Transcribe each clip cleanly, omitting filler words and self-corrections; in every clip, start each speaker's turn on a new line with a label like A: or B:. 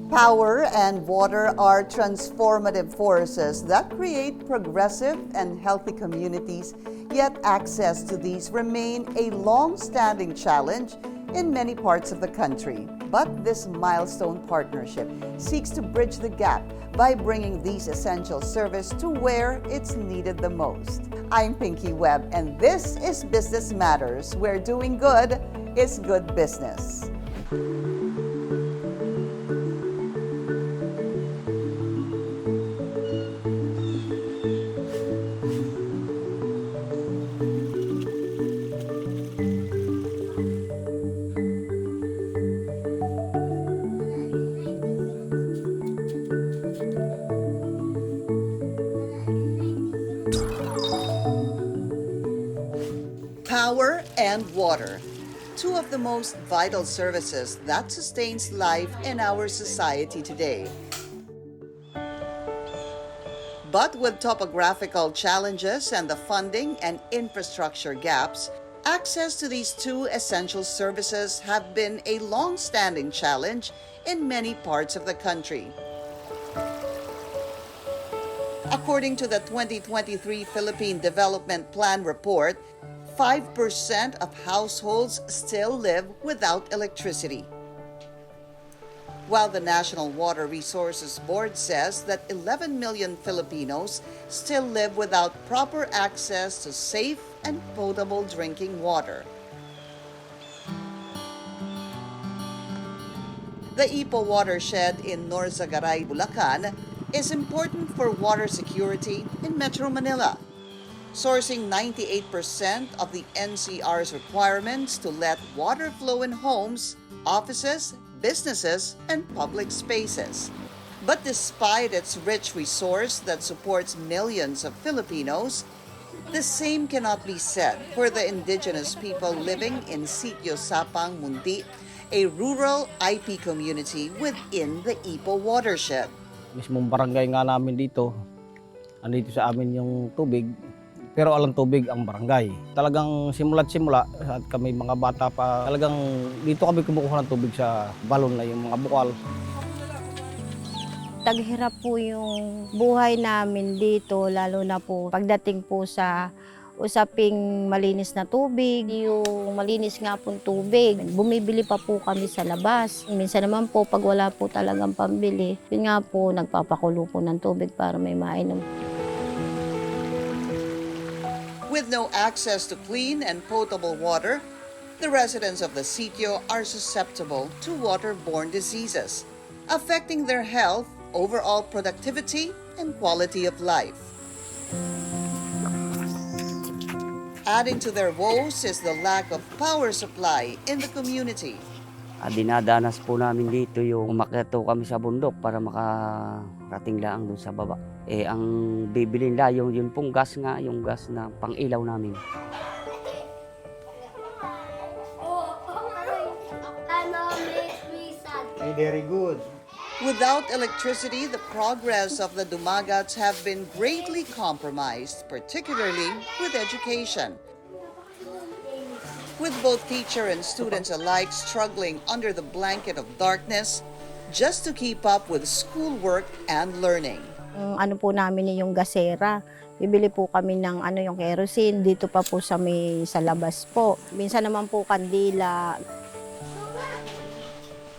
A: Power and water are transformative forces that create progressive and healthy communities, yet access to these remain a long-standing challenge in many parts of the country. But this milestone partnership seeks to bridge the gap by bringing these essential services to where it's needed the most. I'm Pinky Webb, and this is Business Matters, where doing good is good business. Power and water, two of the most vital services that sustains life in our society today. But with topographical challenges and the funding and infrastructure gaps, access to these two essential services have been a long-standing challenge in many parts of the country. According to the 2023 Philippine Development Plan report, 5% of households still live without electricity. While the National Water Resources Board says that 11 million Filipinos still live without proper access to safe and potable drinking water. The Ipo watershed in Norzagaray, Bulacan is important for water security in Metro Manila, sourcing 98% of the NCR's requirements to let water flow in homes, offices, businesses, and public spaces. But despite its rich resource that supports millions of Filipinos, the same cannot be said for the indigenous people living in Sitio Sapang Munti, a rural IP community within the Ipo watershed.
B: Mismong barangay nga namin dito, andito sa amin yung tubig. Pero alang tubig ang barangay. Talagang simula't-simula at kami mga bata pa, talagang dito kami kumukuha ng tubig sa balon na yung mga bukal.
C: Taghirap po yung buhay namin dito, lalo na po pagdating po sa usaping malinis na tubig, yung malinis nga pong tubig. Bumibili pa po kami sa labas. Minsan naman po pag wala po talagang pambili, yun nga po nagpapakulo po ng tubig para may mainom.
A: With no access to clean and potable water, the residents of the sitio are susceptible to waterborne diseases, affecting their health, overall productivity, and quality of life. Adding to their woes is the lack of power supply in the community.
D: Dinadanas po namin dito yung umakyat kami sa bundok para makarating lang doon sa baba. Ang bibilin lang yun pong gas nga, yung gas na pang-ilaw namin.
E: Very good.
A: Without electricity, the progress of the Dumagats have been greatly compromised, particularly with education. With both teacher and students alike struggling under the blanket of darkness just to keep up with schoolwork and learning.
C: Ano po namin yung gasera. Bibili po kami ng yung kerosene dito pa po sa labas po. Minsan naman po kandila.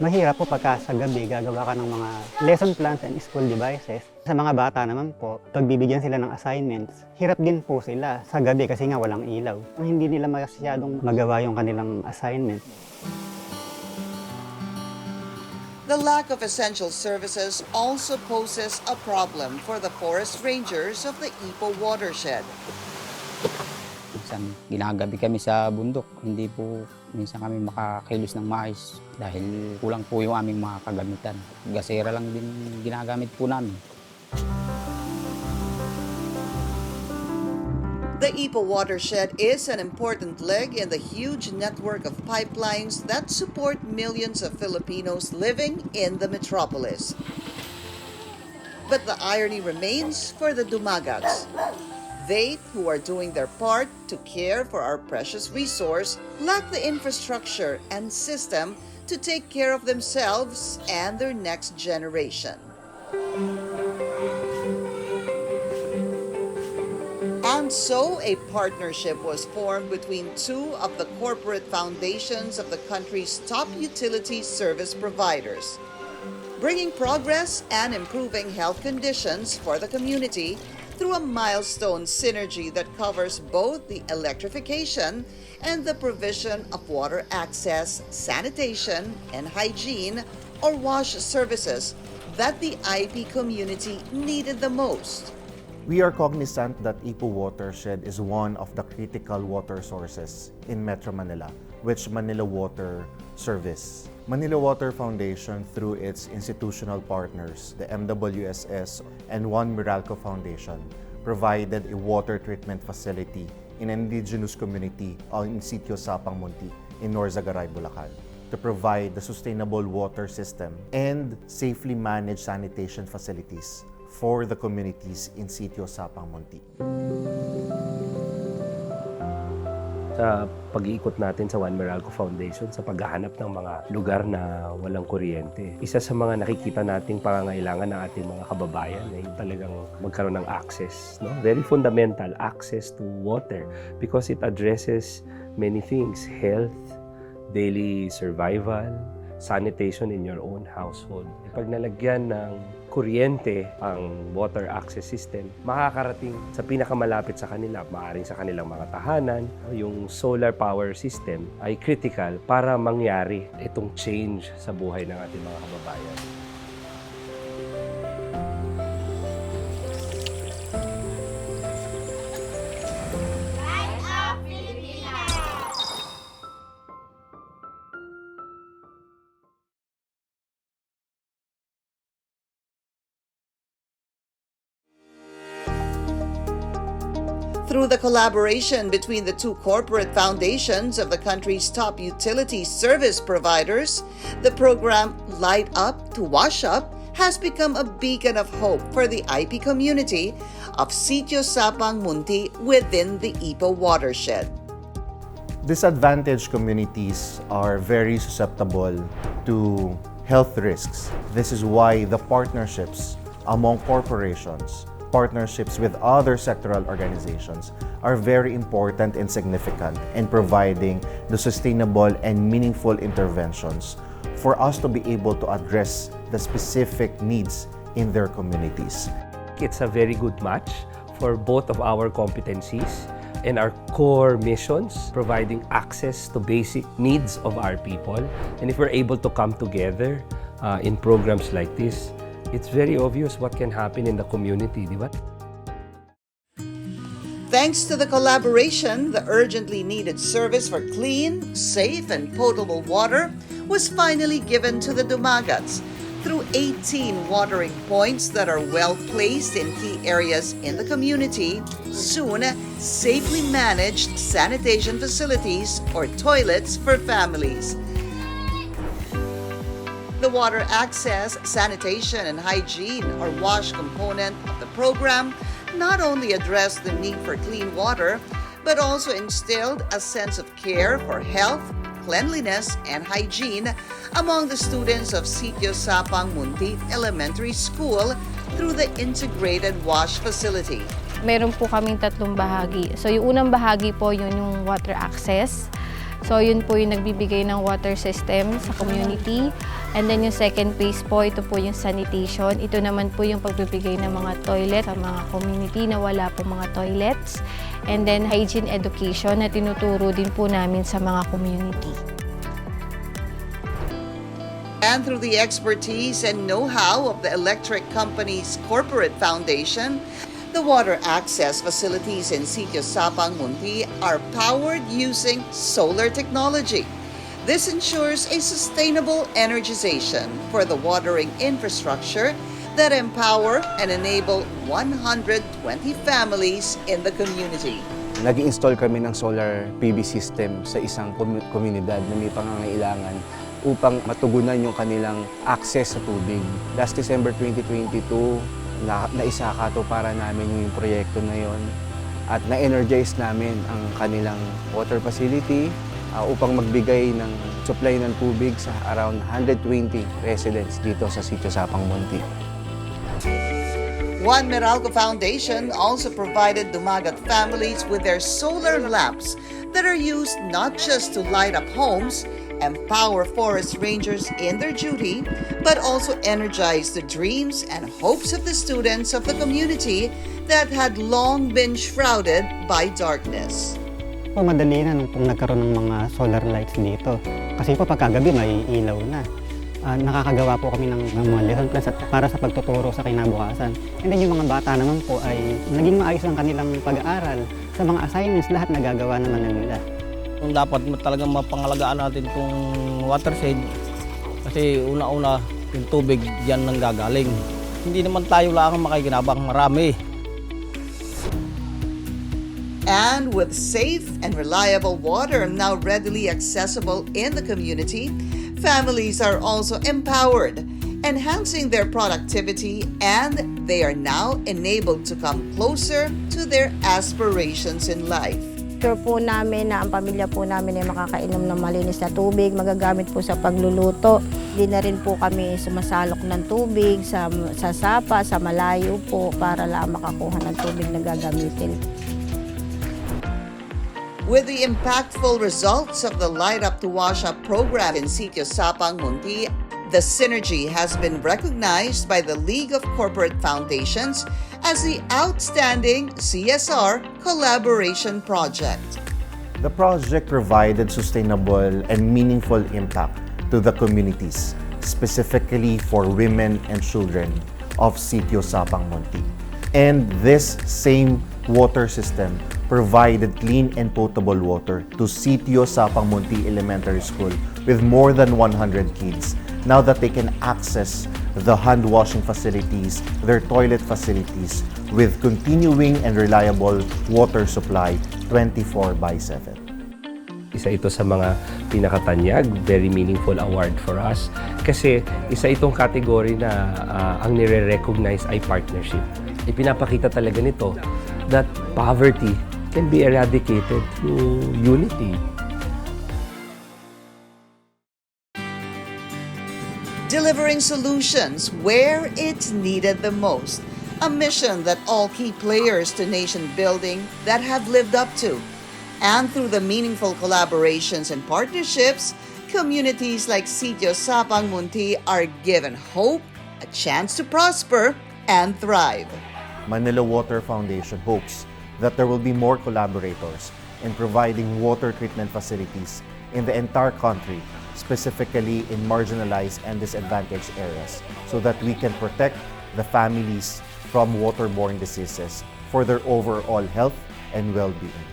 E: Mahirap po pagka sa gabi gagawa ka ng mga lesson plans and school devices. Sa mga bata naman po, pag bibigyan sila ng assignments, hirap din po sila sa gabi kasi nga walang ilaw. Hindi nila masyadong magawa yung kanilang assignment.
A: The lack of essential services also poses a problem for the forest rangers of the Ipo watershed.
F: Minsan ginagabi kami sa bundok, hindi po minsan kami makakilos ng maayos dahil kulang po yung aming mga kagamitan. Gasera lang din ginagamit po namin.
A: The Ipo watershed is an important leg in the huge network of pipelines that support millions of Filipinos living in the metropolis. But the irony remains for the Dumagats. They, who are doing their part to care for our precious resource, lack the infrastructure and system to take care of themselves and their next generation. And so a partnership was formed between two of the corporate foundations of the country's top utility service providers, bringing progress and improving health conditions for the community through a milestone synergy that covers both the electrification and the provision of water access, sanitation, and hygiene or WASH services that the IP community needed the most.
G: We are cognizant that Ipo watershed is one of the critical water sources in Metro Manila, which Manila Water service. Manila Water Foundation, through its institutional partners, the MWSS and One Meralco Foundation, provided a water treatment facility in an indigenous community in Sitio Sapang Munti in Norzagaray, Bulacan, to provide the sustainable water system and safely managed sanitation facilities for the communities in Sitio Sapang Munti.
H: Sa pag-iikot natin sa One Meralco Foundation sa paghahanap ng mga lugar na walang kuryente, isa sa mga nakikita nating pangangailangan ng ating mga kababayan ay talagang magkaroon ng access, no? Very fundamental access to water because it addresses many things: health, daily survival, sanitation in your own household. Pag nalagyan ng kuryente ang water access system, makakarating sa pinakamalapit sa kanila, maaaring sa kanilang mga tahanan. Yung solar power system ay critical para mangyari itong change sa buhay ng ating mga kababayan.
A: Through the collaboration between the two corporate foundations of the country's top utility service providers, the program Light Up to Wash Up has become a beacon of hope for the IP community of Sitio Sapang Munti within the Ipo watershed.
G: Disadvantaged communities are very susceptible to health risks. This is why the partnerships among corporations, partnerships with other sectoral organizations are very important and significant in providing the sustainable and meaningful interventions for us to be able to address the specific needs in their communities.
H: It's a very good match for both of our competencies and our core missions, providing access to basic needs of our people. And if we're able to come together in programs like this, it's very obvious what can happen in the community, di ba?
A: Thanks to the collaboration, the urgently needed service for clean, safe, and potable water was finally given to the Dumagats through 18 watering points that are well placed in key areas in the community, soon safely managed sanitation facilities or toilets for families. The water access, sanitation, and hygiene or WASH component of the program not only addressed the need for clean water, but also instilled a sense of care for health, cleanliness, and hygiene among the students of Sitio Sapang Munti Elementary School through the integrated WASH facility.
C: Meron po kaming tatlong bahagi. So yung unang bahagi po yun yung water access. So yun po yung nagbibigay ng water system sa community. And then yung second phase po, ito po yung sanitation. Ito naman po yung pagbibigay ng mga toilet sa mga community na wala po mga toilets. And then hygiene education na tinuturo din po namin sa mga community.
A: And through the expertise and know-how of the electric company's corporate foundation, the water access facilities in Sitio Sapang Munti are powered using solar technology. This ensures a sustainable energization for the watering infrastructure that empower and enable 120 families in the community.
I: Nag-install kami ng solar PV system sa isang komunidad na may pangangailangan upang matugunan yung kanilang access sa tubig. Last December 2022, naisaka to para namin yung proyekto na yon at na-energize namin ang kanilang water facility upang magbigay ng supply ng tubig sa around 120 residents dito sa Sitio Sapang Munti.
A: One Meralco Foundation also provided Dumagats families with their solar lamps that are used not just to light up homes, empower forest rangers in their duty, but also energize the dreams and hopes of the students of the community that had long been shrouded by darkness.
E: Po, madali na nung nagkaroon ng mga solar lights dito. Kasi po pagkagabi may ilaw na. Nakakagawa po kami ng mga lesson plans para sa pagtuturo sa kinabukasan. And then yung mga bata naman po ay naging maayos ang kanilang pag-aaral. Sa mga assignments, lahat nagagawa naman na nila.
B: Dapat talagang mapangalagaan natin itong watershed kasi una-una yung tubig diyan nang gagaling. Hindi naman tayo lang ang makikinabang, marami.
A: And with safe and reliable water now readily accessible in the community, families are also empowered, enhancing their productivity, and they are now enabled to come closer to their aspirations in life.
C: Sure po namin na ang pamilya po namin ay makakainom ng malinis na tubig, magagamit po sa pagluluto. Hindi na rin po kami sumasalok ng tubig sa sapa, sa malayo po para lang makakuha ng tubig na gagamitin.
A: With the impactful results of the Light Up to Wash Up program in Sitio Sapang Munti, the synergy has been recognized by the League of Corporate Foundations as the Outstanding CSR Collaboration Project.
G: The project provided sustainable and meaningful impact to the communities, specifically for women and children of Sitio Sapang Munti. And this same water system provided clean and potable water to Sitio Sapang Munti Elementary School with more than 100 kids, now that they can access the hand washing facilities, their toilet facilities, with continuing and reliable water supply 24/7.
H: Isa ito sa mga pinakatanyag, very meaningful award for us. Kasi isa itong category na ang nire-recognize ay partnership. Ipinapakita talaga nito that poverty can be eradicated through unity.
A: Delivering solutions where it's needed the most. A mission that all key players to nation building that have lived up to. And through the meaningful collaborations and partnerships, communities like Sitio Sapang Munti are given hope, a chance to prosper, and thrive.
G: Manila Water Foundation hopes that there will be more collaborators in providing water treatment facilities in the entire country, specifically in marginalized and disadvantaged areas, so that we can protect the families from waterborne diseases for their overall health and well-being.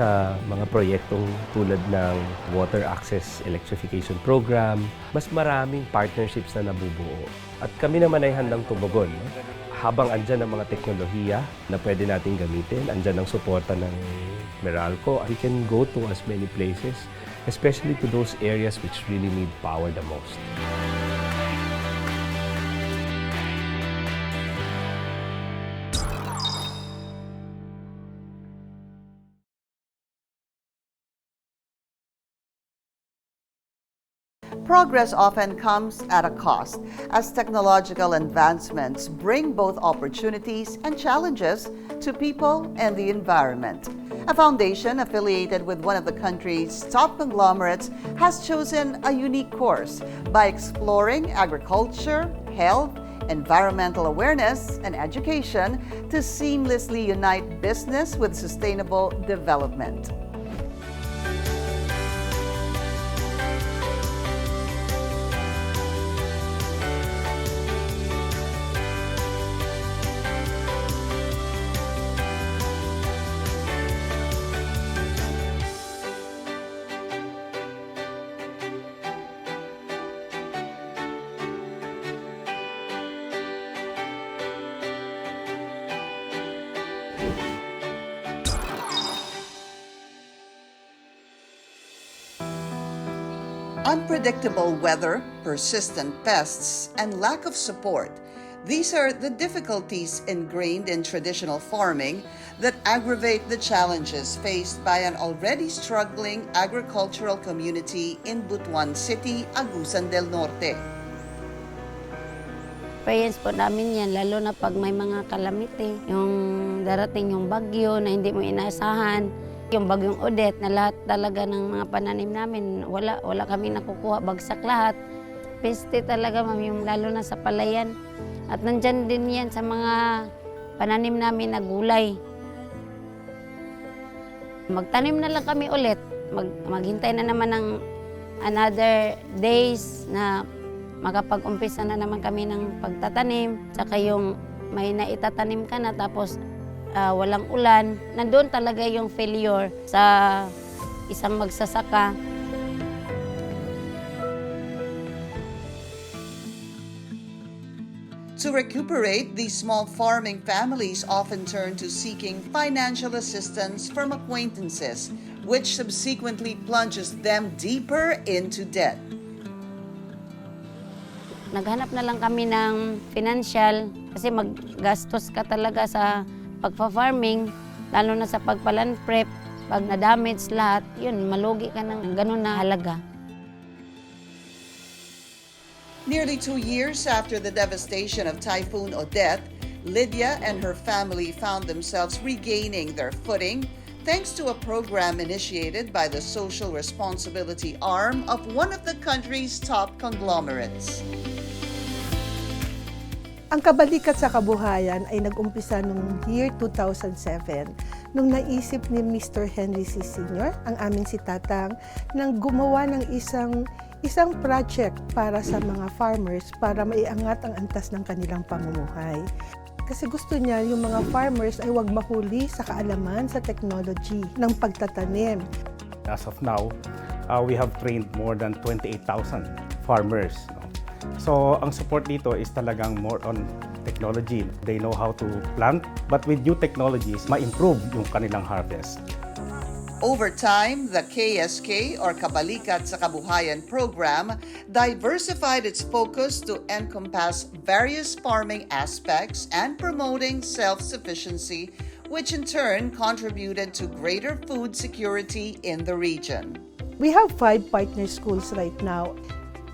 H: Sa mga proyektong tulad ng Water Access Electrification Program, mas maraming partnerships na nabubuo. At kami naman ay handang tumugon. Habang andyan ang mga teknolohiya na pwede natin gamitin, andyan ang suporta ng Meralco, we can go to as many places, especially to those areas which really need power the most.
A: Progress often comes at a cost, as technological advancements bring both opportunities and challenges to people and the environment. A foundation affiliated with one of the country's top conglomerates has chosen a unique course by exploring agriculture, health, environmental awareness, and education to seamlessly unite business with sustainable development. Unpredictable weather, persistent pests, and lack of support. These are the difficulties ingrained in traditional farming that aggravate the challenges faced by an already struggling agricultural community in Butuan City, Agusan del Norte.
C: Experience po namin yan, lalo na pag may mga calamity, yung darating yung bagyo na hindi mo inaasahan, yung bagyong Odette na lahat talaga ng mga pananim namin, wala kami nakukuha, bagsak lahat. Peste talaga ma'am, yung lalo na sa palayan. At nandyan din yan sa mga pananim namin na gulay. Magtanim na lang kami ulit, maghintay na naman ng another days na makapag-umpisa na naman kami ng pagtatanim. Saka yung may naitatanim ka na tapos walang ulan. Nandoon talaga yung failure sa isang magsasaka.
A: To recuperate, these small farming families often turn to seeking financial assistance from acquaintances, which subsequently plunges them deeper into debt.
C: Naghanap na lang kami ng financial kasi maggastos ka talaga sa pagpa-farming, lalo na sa pagpalan prep. Pag na-damage lahat, yun, malugi ka ng ganun na halaga.
A: Nearly 2 years after the devastation of Typhoon Odette, Lydia and her family found themselves regaining their footing thanks to a program initiated by the social responsibility arm of one of the country's top conglomerates.
J: Ang kabalikat sa kabuhayan ay nag-umpisa noong year 2007 nung naisip ni Mr. Henry C. Sr., ang aming si Tatang, nang gumawa ng isang project para sa mga farmers para maiangat ang antas ng kanilang pamumuhay. Kasi gusto niya yung mga farmers ay huwag mahuli sa kaalaman sa technology ng pagtatanim.
H: As of now, we have trained more than 28,000 farmers. So, ang support dito is talagang more on technology. They know how to plant, but with new technologies, ma-improve yung kanilang harvest.
A: Over time, the KSK or Kabalikat sa Kabuhayan program diversified its focus to encompass various farming aspects and promoting self-sufficiency, which in turn contributed to greater food security in the region.
J: We have 5 partner schools right now.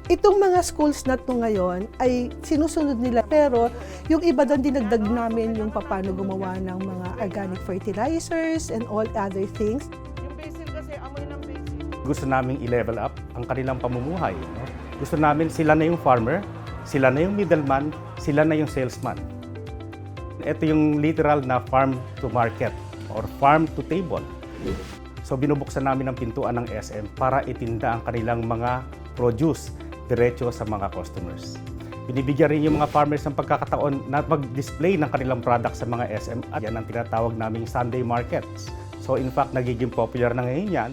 J: Itong mga schools na ito ngayon ay sinusunod nila, pero yung iba doon dinagdag namin yung paano gumawa ng mga organic fertilizers and all other things.
K: Yung basil kasi, amoy ng basil.
H: Gusto namin i-level up ang kanilang pamumuhay. No? Gusto namin sila na yung farmer, sila na yung middleman, sila na yung salesman. Ito yung literal na farm to market or farm to table. So binubuksan namin ang pintuan ng SM para itinda ang kanilang mga produce diretso sa mga customers. Binibigyan rin yung mga farmers ng pagkakataon na mag-display ng kanilang product sa mga SM at yan ang tinatawag naming Sunday markets. So in fact, nagiging popular na ngayon yan.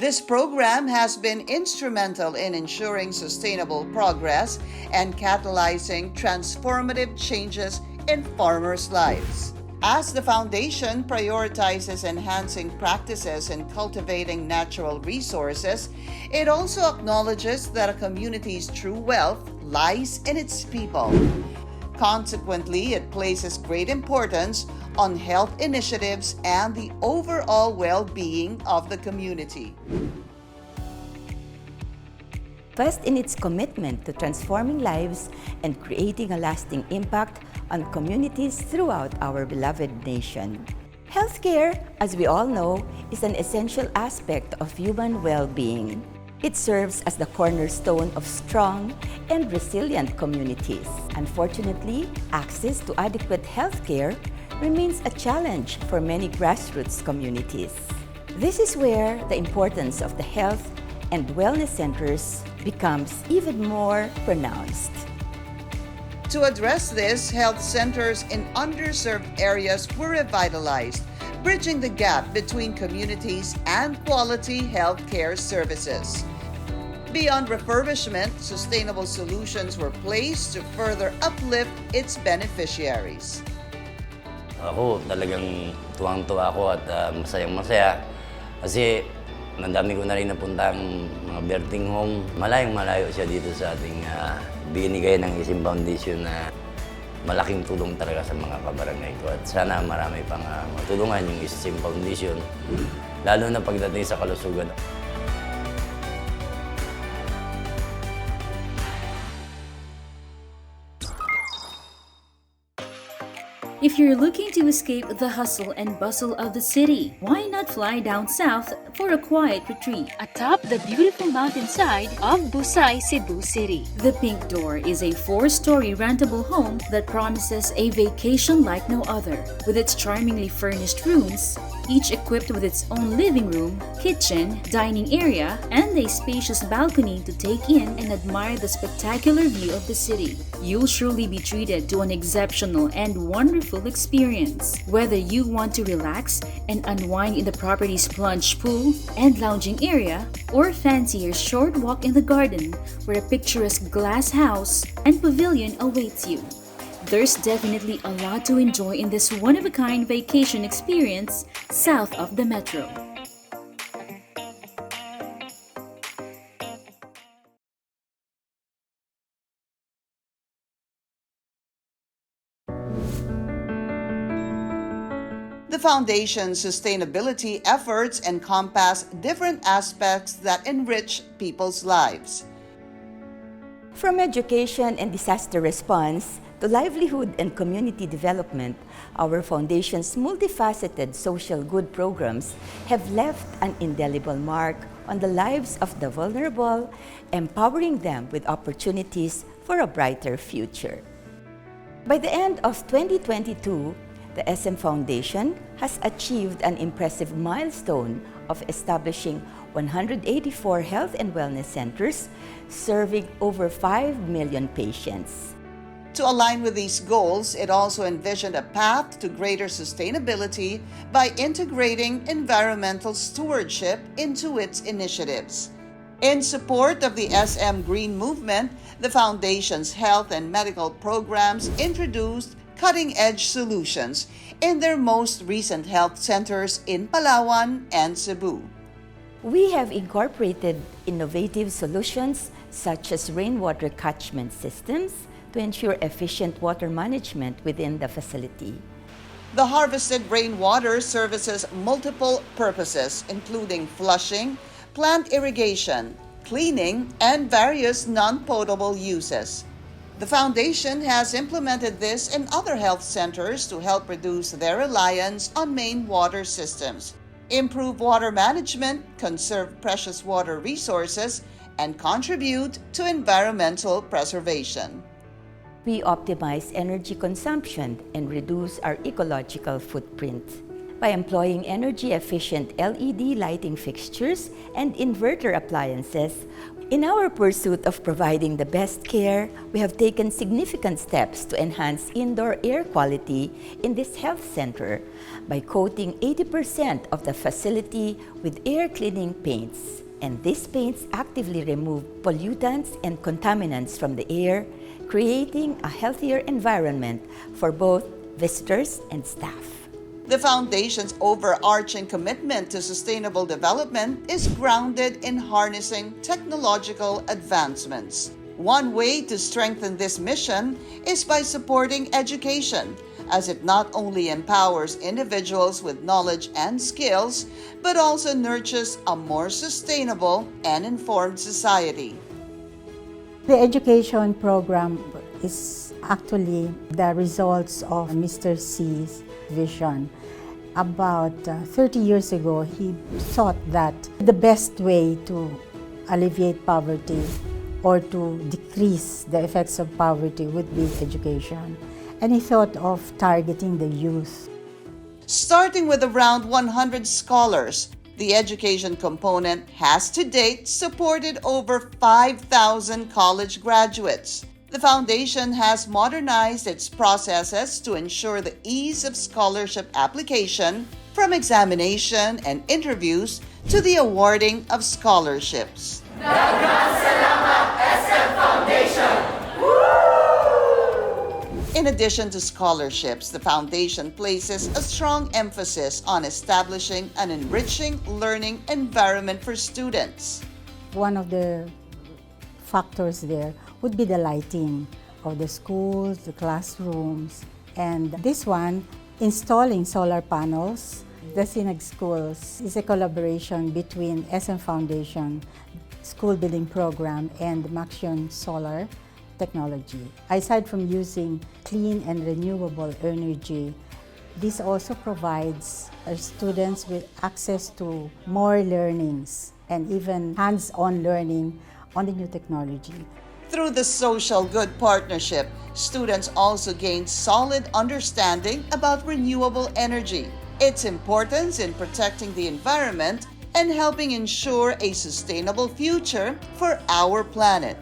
A: This program has been instrumental in ensuring sustainable progress and catalyzing transformative changes in farmers' lives. As the foundation prioritizes enhancing practices in cultivating natural resources, it also acknowledges that a community's true wealth lies in its people. Consequently, it places great importance on health initiatives and the overall well-being of the community.
L: First in its commitment to transforming lives and creating a lasting impact on communities throughout our beloved nation. Healthcare, as we all know, is an essential aspect of human well-being. It serves as the cornerstone of strong and resilient communities. Unfortunately, access to adequate healthcare remains a challenge for many grassroots communities. This is where the importance of the health and wellness centers becomes even more pronounced.
A: To address this, health centers in underserved areas were revitalized, bridging the gap between communities and quality healthcare services. Beyond refurbishment, sustainable solutions were placed to further uplift its beneficiaries.
M: Ako talagang tuwang-tuwa ako at masayang-masaya kasi mandami ko na rin napuntang mga birthing home. Malayong-malayo siya dito sa ating binigay ng isang foundation na malaking tulong talaga sa mga kabarangay ko. At sana marami pang matulungan yung SM Foundation, lalo na pagdating sa kalusugan.
N: If you're looking to escape the hustle and bustle of the city, why not fly down south for a quiet retreat
O: atop the beautiful mountainside of Busay, Cebu City?
N: The Pink Door is a 4-story rentable home that promises a vacation like no other. With its charmingly furnished rooms, each equipped with its own living room, kitchen, dining area, and a spacious balcony to take in and admire the spectacular view of the city. You'll surely be treated to an exceptional and wonderful experience. Whether you want to relax and unwind in the property's plunge pool and lounging area, or fancy a short walk in the garden where a picturesque glass house and pavilion awaits you, there's definitely a lot to enjoy in this one-of-a-kind vacation experience south of the metro.
A: The Foundation's sustainability efforts encompass different aspects that enrich people's lives.
L: From education and disaster response to livelihood and community development, our Foundation's multifaceted social good programs have left an indelible mark on the lives of the vulnerable, empowering them with opportunities for a brighter future. By the end of 2022, the SM Foundation has achieved an impressive milestone of establishing 184 health and wellness centers, serving over 5 million patients.
A: To align with these goals, it also envisioned a path to greater sustainability by integrating environmental stewardship into its initiatives. In support of the SM Green Movement, the Foundation's health and medical programs introduced cutting-edge solutions in their most recent health centers in Palawan and Cebu.
L: We have incorporated innovative solutions such as rainwater catchment systems to ensure efficient water management within the facility.
A: The harvested rainwater services multiple purposes, including flushing, plant irrigation, cleaning, and various non-potable uses. The Foundation has implemented this in other health centers to help reduce their reliance on main water systems, improve water management, conserve precious water resources, and contribute to environmental preservation.
L: We optimize energy consumption and reduce our ecological footprint by employing energy-efficient LED lighting fixtures and inverter appliances. In our pursuit of providing the best care, we have taken significant steps to enhance indoor air quality in this health center by coating 80% of the facility with air cleaning paints. And these paints actively remove pollutants and contaminants from the air, creating a healthier environment for both visitors and staff.
A: The Foundation's overarching commitment to sustainable development is grounded in harnessing technological advancements. One way to strengthen this mission is by supporting education, as it not only empowers individuals with knowledge and skills, but also nurtures a more sustainable and informed society.
P: The education program is actually the results of Mr. C's vision. About 30 years ago, he thought that the best way to alleviate poverty or to decrease the effects of poverty would be education. And he thought of targeting the youth.
A: Starting with around 100 scholars, the education component has to date supported over 5,000 college graduates. The Foundation has modernized its processes to ensure the ease of scholarship application, from examination and interviews to the awarding of scholarships. In addition to scholarships, the Foundation places a strong emphasis on establishing an enriching learning environment for students.
P: One of the factors there would be the lighting of the schools, the classrooms, and this one, installing solar panels. The Sinag Schools is a collaboration between SM Foundation, School Building Program, and Maxion Solar Technology. Aside from using clean and renewable energy, this also provides our students with access to more learnings and even hands-on learning on the new technology.
A: Through the Social Good Partnership, students also gain solid understanding about renewable energy, its importance in protecting the environment, and helping ensure a sustainable future for our planet.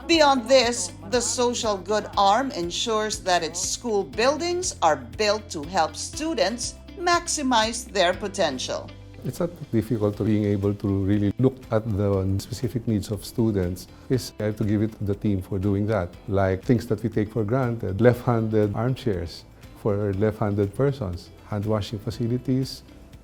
A: Beyond this, the Social Good Arm ensures that its school buildings are built to help students maximize their potential.
Q: It's not difficult to being able to really look at the specific needs of students. I have to give it to the team for doing that, like things that we take for granted, left-handed armchairs for left-handed persons, hand washing facilities,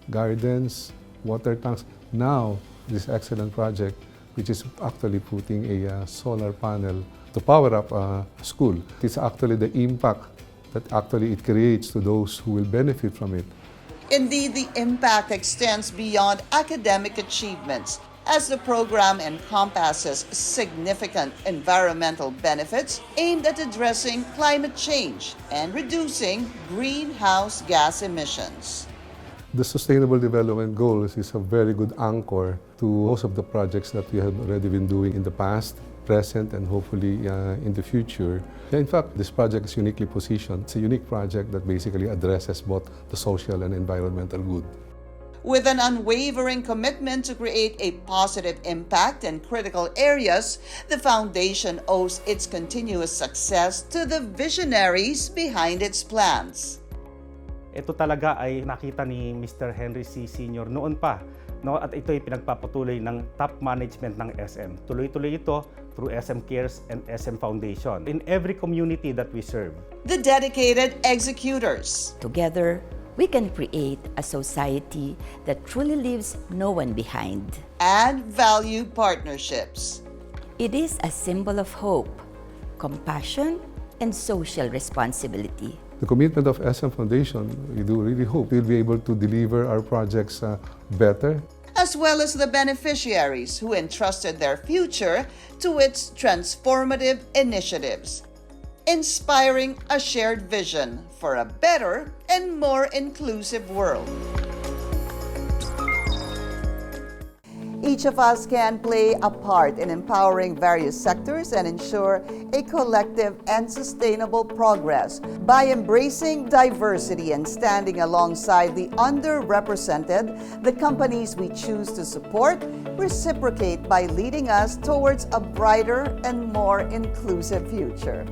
Q: gardens, water tanks. Now, this excellent project, which is actually putting a solar panel to power up a school. It's actually the impact that actually it creates to those who will benefit from it.
A: Indeed, the impact extends beyond academic achievements, as the program encompasses significant environmental benefits aimed at addressing climate change and reducing greenhouse gas emissions.
Q: The Sustainable Development Goals is a very good anchor to most of the projects that we have already been doing in the past, present, and hopefully in the future. In fact, this project is uniquely positioned. It's a unique project that basically addresses both the social and environmental good.
A: With an unwavering commitment to create a positive impact in critical areas, the foundation owes its continuous success to the visionaries behind its plans.
R: Ito talaga ay nakita ni Mr. Henry C. Sr. noon pa, no? At ito ay pinagpapatuloy ng top management ng SM. Tuloy-tuloy ito through SM Cares and SM Foundation in every community that we serve.
A: The dedicated executors.
L: Together, we can create a society that truly leaves no one behind.
A: And value partnerships.
L: It is a symbol of hope, compassion, and social responsibility.
Q: The commitment of SM Foundation, we do really hope we'll be able to deliver our projects better.
A: As well as the beneficiaries who entrusted their future to its transformative initiatives, inspiring a shared vision for a better and more inclusive world. Each of us can play a part in empowering various sectors and ensure a collective and sustainable progress by embracing diversity and standing alongside the underrepresented. The companies we choose to support reciprocate by leading us towards a brighter and more inclusive future.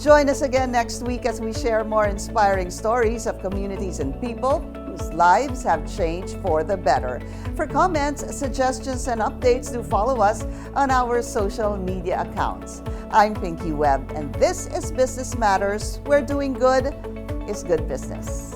A: Join us again next week as we share more inspiring stories of communities and people whose lives have changed for the better. For comments, suggestions, and updates, do follow us on our social media accounts. I'm Pinky Webb, and this is Business Matters, where doing good is good business.